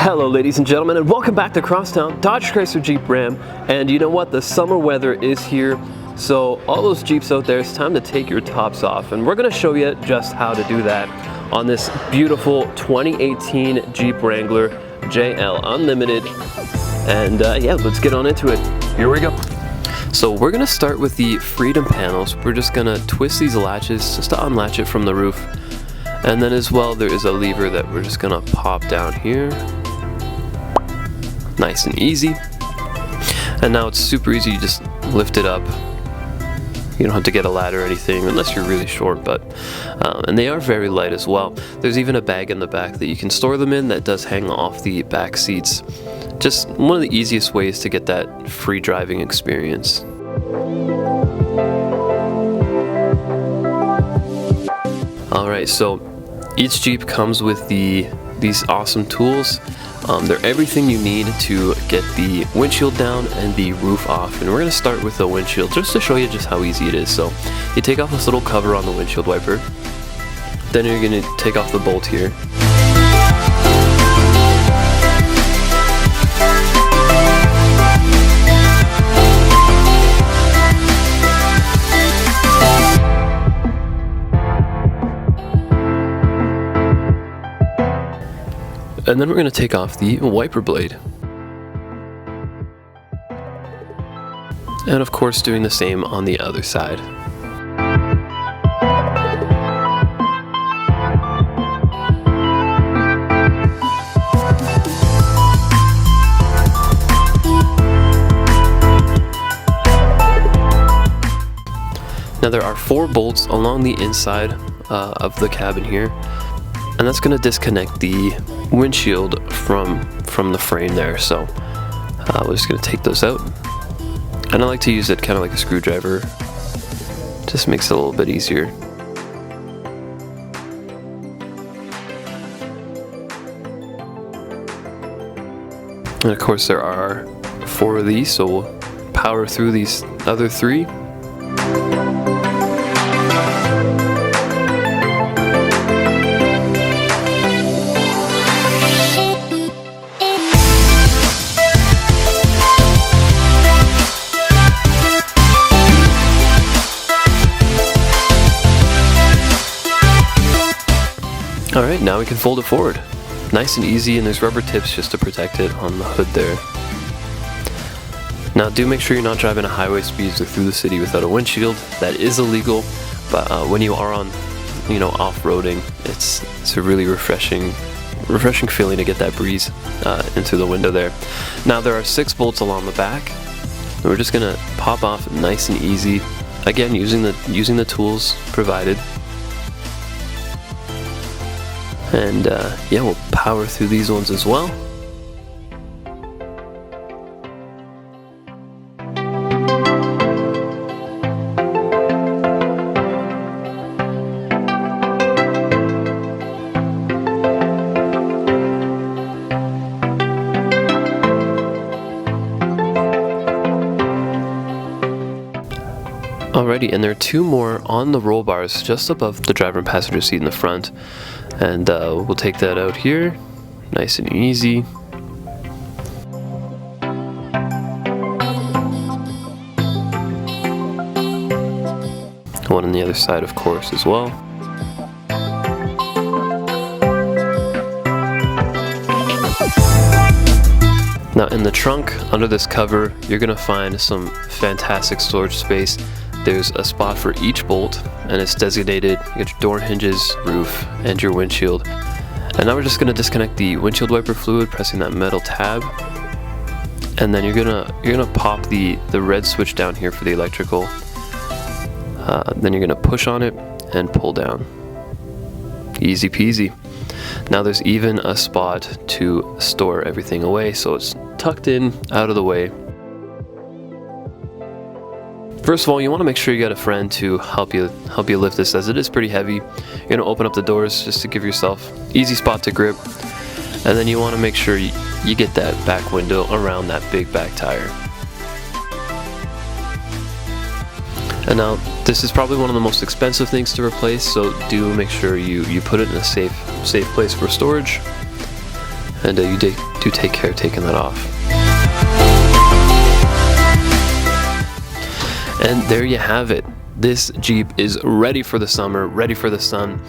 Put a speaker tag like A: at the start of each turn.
A: Hello ladies and gentlemen, and welcome back to Crosstown Dodge Chrysler Jeep Ram. And you know what, the summer weather is here, so all those Jeeps out there, it's time to take your tops off, and we're going to show you just how to do that on this beautiful 2018 Jeep Wrangler JL Unlimited. And yeah, let's get on into it. Here we go. So we're going to start with the Freedom panels. We're just going to twist these latches just to unlatch it from the roof. And then as well, there is a lever that we're just going to pop down here. Nice and easy. And now it's super easy, you just lift it up. You don't have to get a ladder or anything unless you're really short, but and they are very light as well. There's even a bag in the back that you can store them in that does hang off the back seats. Just one of the easiest ways to get that free driving experience. Alright, so each Jeep comes with these awesome tools. They're everything you need to get the windshield down and the roof off. And we're going to start with the windshield just to show you just how easy it is. So you take off this little cover on the windshield wiper. Then you're going to take off the bolt here. And then we're going to take off the wiper blade. And of course doing the same on the other side. Now there are 4 bolts along the inside of the cabin here. And that's going to disconnect the windshield from the frame there. So we're just going to take those out. And I like to use it kind of like a screwdriver. Just makes it a little bit easier. And of course there are 4 of these, so we'll power through these other 3. Alright, now we can fold it forward. Nice and easy, and there's rubber tips just to protect it on the hood there. Now do make sure you're not driving at highway speeds or through the city without a windshield. That is illegal, but when you are on, off-roading, it's a really refreshing feeling to get that breeze into the window there. Now there are 6 bolts along the back, and we're just gonna pop off nice and easy. Again, using the tools provided. And yeah, we'll power through these ones as well. Alrighty, and there are 2 more on the roll bars just above the driver and passenger seat in the front. And we'll take that out here, nice and easy. One on the other side, of course, as well. Now in the trunk, under this cover, you're going to find some fantastic storage space. There's a spot for each bolt, and it's designated. You get your door hinges, roof, and your windshield. And now we're just going to disconnect the windshield wiper fluid, pressing that metal tab. And then you're gonna pop the red switch down here for the electrical. Then you're gonna push on it and pull down. Easy peasy. Now there's even a spot to store everything away, so it's tucked in, out of the way. First of all, you want to make sure you got a friend to help you lift this, as it is pretty heavy. You're going to open up the doors just to give yourself easy spot to grip. And then you want to make sure you get that back window around that big back tire. And now this is probably one of the most expensive things to replace, so do make sure you put it in a safe place for storage. and you do take care of taking that off. And there you have it. This Jeep is ready for the summer, ready for the sun,